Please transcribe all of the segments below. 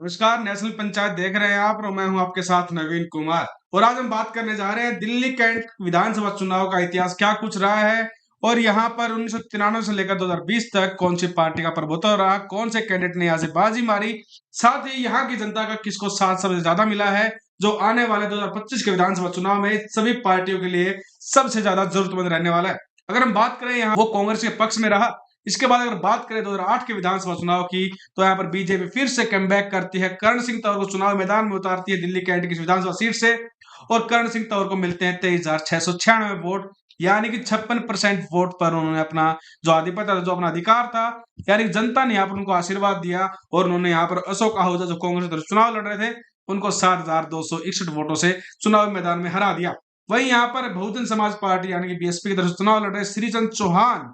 नमस्कार। नेशनल पंचायत देख रहे हैं आप और मैं हूं आपके साथ नवीन कुमार। और आज हम बात करने जा रहे हैं दिल्ली कैंट विधानसभा चुनाव का इतिहास क्या कुछ रहा है और यहाँ पर 1993 से लेकर 2020 तक कौन सी पार्टी का प्रभुत्व रहा, कौन से कैंडिडेट ने यहाँ से बाजी मारी, साथ ही यहाँ की जनता का किसको साथ सबसे ज्यादा मिला है, जो आने वाले 2025 के विधानसभा चुनाव में सभी पार्टियों के लिए सबसे ज्यादा जरूरतमंद रहने वाला है। अगर हम बात करें यहाँ वो कांग्रेस के पक्ष में रहा। इसके बाद अगर बात करें 2008 के विधानसभा चुनाव की, तो यहाँ पर बीजेपी फिर से कमबैक करती है। करण सिंह तंवर को चुनाव मैदान में उतारती है दिल्ली कैंट की विधानसभा सीट से और करण सिंह तंवर को मिलते हैं 23,696 वोट, यानी कि 56% वोट पर उन्होंने अपना जो आधिपत्य था, जो अपना अधिकार था, यानी कि जनता ने यहाँ पर उनको आशीर्वाद दिया और उन्होंने यहाँ पर अशोक आहूजा जो कांग्रेस तरफ चुनाव लड़ रहे थे उनको 7,261 वोटों से चुनाव मैदान में हरा दिया। वहीं यहाँ पर बहुजन समाज पार्टी यानी कि बीएसपी की तरफ से चुनाव लड़ रहे श्रीचंद चौहान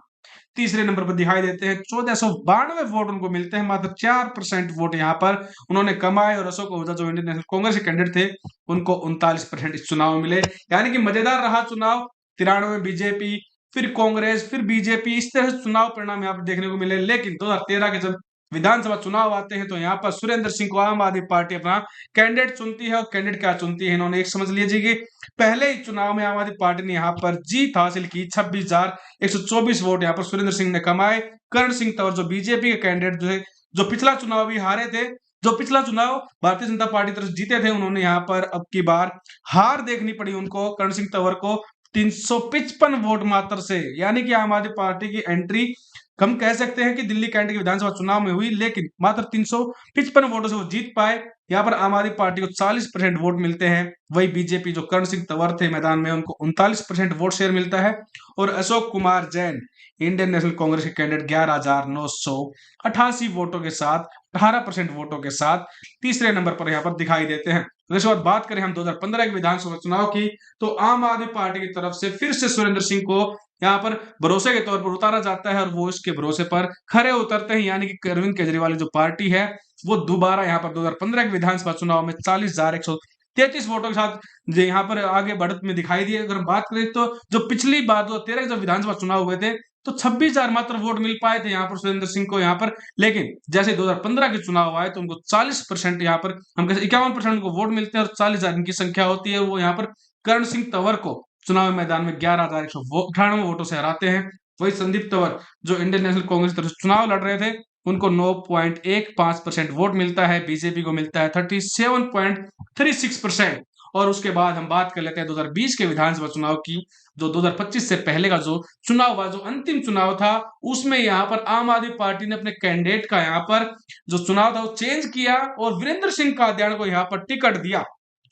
तीसरे नंबर पर दिखाई देते हैं। 1492 वोट उनको मिलते हैं, मात्र 4% वोट यहाँ पर उन्होंने कमाए और अशोक आहूजा जो इंडियन नेशनल कांग्रेस के कैंडिडेट थे उनको 39% इस चुनाव में मिले। यानी कि मजेदार रहा चुनाव। 93 में बीजेपी, फिर कांग्रेस, फिर बीजेपी, इस तरह से चुनाव परिणाम यहाँ पर देखने को मिले। लेकिन 2013 के जब विधानसभा चुनाव आते हैं तो यहाँ पर सुरेंद्र सिंह को आम आदमी पार्टी अपना कैंडिडेट चुनती है। और कैंडिडेट क्या चुनती है, इन्होंने एक समझ लीजिए कि पहले ही चुनाव में आम आदमी पार्टी ने यहाँ पर जीत हासिल की। 26,124 वोट यहाँ पर सुरेंद्र सिंह ने कमाए। करण सिंह तंवर जो बीजेपी के कैंडिडेट जो पिछला चुनाव भी हारे थे, जो पिछला चुनाव भारतीय जनता पार्टी तरफ जीते थे, उन्होंने यहाँ पर अब की बार हार देखनी पड़ी उनको, करण सिंह तंवर को 355 वोट मात्र से। यानी कि आम आदमी पार्टी की एंट्री हम कह सकते हैं कि दिल्ली कैंट के विधानसभा चुनाव में हुई, लेकिन मात्र 355 वोटों से वो जीत पाए। यहाँ पर आम आदमी पार्टी को 40% वोट मिलते हैं। वही बीजेपी जो करण सिंह तंवर थे मैदान में, उनको 39% वोट शेयर मिलता है। और अशोक कुमार जैन इंडियन नेशनल कांग्रेस के कैंडिडेट 11,988 वोटों के साथ 18% वोटों के साथ तीसरे नंबर पर यहाँ पर दिखाई देते हैं। इसके बाद बात करें हम 2015 के विधानसभा चुनाव की, तो आम आदमी पार्टी की तरफ से फिर से सुरेंद्र सिंह को यहाँ पर भरोसे के तौर पर उतारा जाता है और वो इसके भरोसे पर खरे उतरते हैं। यानी कि अरविंद केजरीवाल जो पार्टी है वो दोबारा यहाँ पर 2015 के विधानसभा चुनाव में 40,133 वोटों के साथ जो यहाँ पर आगे बढ़त में दिखाई दिए। अगर हम बात करें तो जो पिछली बार 2013 के जब विधानसभा चुनाव हुए थे तो 26,000 मात्र वोट मिल पाए थे यहाँ पर सुरेंद्र सिंह को यहाँ पर। लेकिन जैसे 2015 के चुनाव आए तो उनको 40% यहाँ पर हम कहते 51% उनको वोट मिलते हैं और 40,000 इनकी संख्या होती है। वो यहाँ पर करण सिंह तंवर को चुनाव मैदान में 11,198 वोटों से हराते हैं। वही संदीप तंवर जो इंडियन नेशनल कांग्रेस की तरफ से चुनाव लड़ रहे थे उनको 9.15% वोट मिलता है। बीजेपी को मिलता है 37.36%। और उसके बाद हम बात कर लेते हैं 2020 के विधानसभा चुनाव की, जो 2025 से पहले का जो चुनाव हुआ, जो अंतिम चुनाव था, उसमें यहाँ पर आम आदमी पार्टी ने अपने कैंडिडेट का यहाँ पर जो चुनाव था वो चेंज किया और वीरेंद्र सिंह कादियान को यहाँ पर टिकट दिया।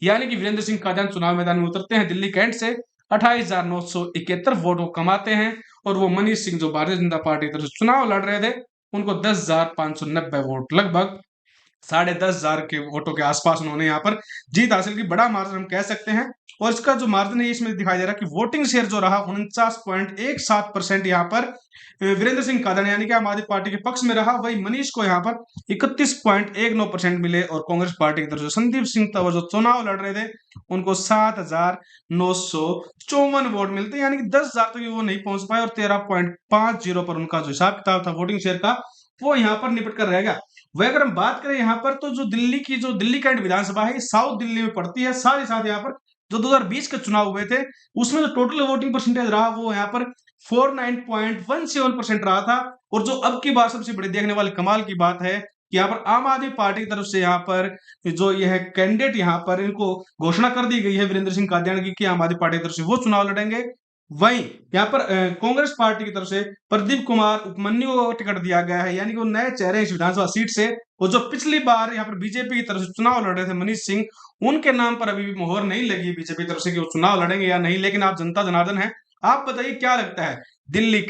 यानी कि वीरेंद्र सिंह कादियान चुनाव मैदान में उतरते हैं दिल्ली कैंट से, 28,971 वोट वो कमाते हैं। और वो मनीष सिंह जो भारतीय जनता पार्टी की तरफ से चुनाव लड़ रहे थे उनको 10,590 वोट, लगभग 10,500 के वोटों के आसपास उन्होंने यहाँ पर जीत हासिल की। बड़ा मार्जिन हम कह सकते हैं। और इसका जो मार्जिन है इसमें दिखाई दे रहा है कि वोटिंग शेयर जो रहा 49.17% यहाँ पर वीरेंद्र सिंह कादियान यानी कि आम आदमी पार्टी के पक्ष में रहा। वही मनीष को यहाँ पर 31.19% मिले और कांग्रेस पार्टी की तरफ से संदीप सिंह तंवर जो चुनाव लड़ रहे थे उनको 7,954 वोट मिलते, यानी कि 10,000 तक वो नहीं पहुंच पाए और 13.50 पर उनका जो हिसाब किताब था वोटिंग शेयर का वो यहाँ पर निपट कर रह गया। वह अगर हम बात करें यहाँ पर तो जो दिल्ली कैंट विधानसभा है साउथ दिल्ली में पड़ती है। साथ ही साथ यहाँ पर जो 2020 के चुनाव हुए थे उसमें जो टोटल वोटिंग परसेंटेज रहा वो यहाँ पर 49.17% रहा था। और जो अब की बार सबसे बड़ी देखने वाली कमाल की बात है कि यहाँ पर आम आदमी पार्टी की तरफ से यहाँ पर जो यह कैंडिडेट यहाँ पर इनको घोषणा कर दी गई है वीरेंद्र सिंह कादियान की कि आम आदमी पार्टी की तरफ से वो चुनाव लड़ेंगे। वहीं यहाँ पर कांग्रेस पार्टी की तरफ से प्रदीप कुमार उपमन्यु को टिकट दिया गया है, यानी कि वो नए चेहरे इस विधानसभा सीट से। और जो पिछली बार यहाँ पर बीजेपी की तरफ से चुनाव लड़ रहे थे मनीष सिंह, उनके नाम पर अभी भी मोहर नहीं लगी बीजेपी की तरफ से कि वो चुनाव लड़ेंगे या नहीं। लेकिन आप जनता जनार्दन है, आप बताइए क्या लगता है। दिल्ली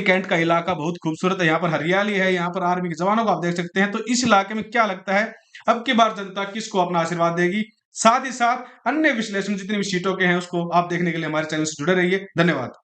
कैंट का इलाका बहुत खूबसूरत है, यहाँ पर हरियाली है, यहाँ पर आर्मी के जवानों को आप देख सकते हैं। तो इस इलाके में क्या लगता है अब की बार जनता किसको अपना आशीर्वाद देगी। साथ ही साथ अन्य विश्लेषण जितनी भी सीटों के हैं उसको आप देखने के लिए हमारे चैनल से जुड़े रहिए। धन्यवाद।